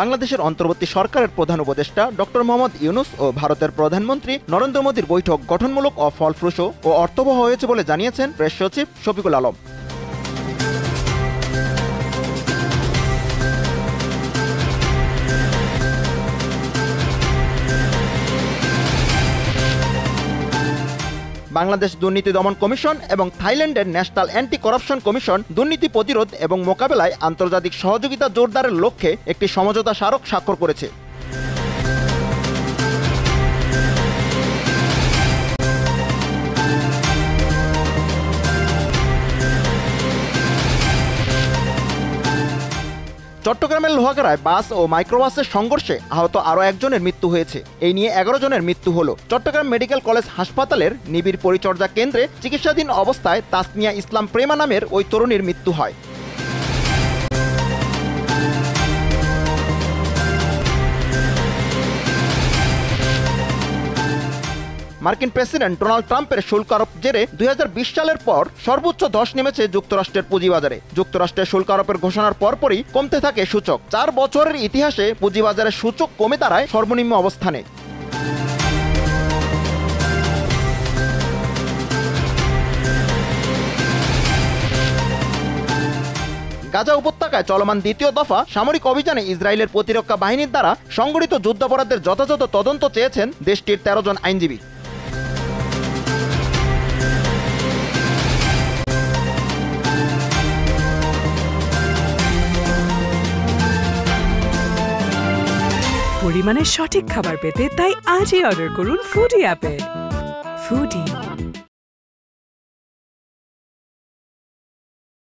বাংলাদেশের অন্তর্বর্তী সরকারের প্রধান উপদেষ্টা ডক্টর মোহাম্মদ ইউনূস ও ভারতের প্রধানমন্ত্রী নরেন্দ্র মোদীর বৈঠক গঠনমূলক ও ফলপ্রসূ ও অর্থবহ হয়েছে বলে জানিয়েছেন প্রেস সচিব শফিকুল আলম। বাংলাদেশ দুর্নীতি দমন কমিশন এবং থাইল্যান্ডের ন্যাশনাল অ্যান্টি করাপশন কমিশন দুর্নীতি প্রতিরোধ এবং মোকাবেলায় আন্তর্জাতিক সহযোগিতা জোরদারের লক্ষ্যে একটি সমঝোতা স্মারক স্বাক্ষর করেছে। চট্টগ্রামের লোহাগাড়ায় বাস ও মাইক্রোবাসের সংঘর্ষে আহত আরও একজনের মৃত্যু হয়েছে। এই নিয়ে 11 জনের মৃত্যু হল। চট্টগ্রাম মেডিকেল কলেজ হাসপাতালের নিবিড় পরিচর্যা কেন্দ্রে চিকিৎসাধীন অবস্থায় তাসনিয়া ইসলাম প্রেমা নামের ওই তরুণীর মৃত্যু হয়। মার্কিন প্রেসিডেন্ট ডোনাল্ড ট্রাম্পের শুল্ক আরোপ জেরে 2020 সালের পর সর্বোচ্চ ধস নেমেছে যুক্তরাষ্ট্রের পুঁজিবাজারে। যুক্তরাষ্ট্রের শুল্ক আরোপের ঘোষণার পরপরই কমতে থাকে সূচক। 4 বছরের ইতিহাসে পুঁজিবাজারের সূচক কমে দাঁড়ায় সর্বনিম্ন অবস্থানে। গাজা উপত্যকায় চলমান দ্বিতীয় দফা সামরিক অভিযানে ইসরায়েলের প্রতিরক্ষা বাহিনীর দ্বারা সংগঠিত যুদ্ধাপরাধের যথাযথ তদন্ত চেয়েছেন দেশটির 13 জন আইনজীবী। পরিমাণের সঠিক খাবার পেতে তাই আজই অর্ডার করুন ফুডি অ্যাপে। ফুডি।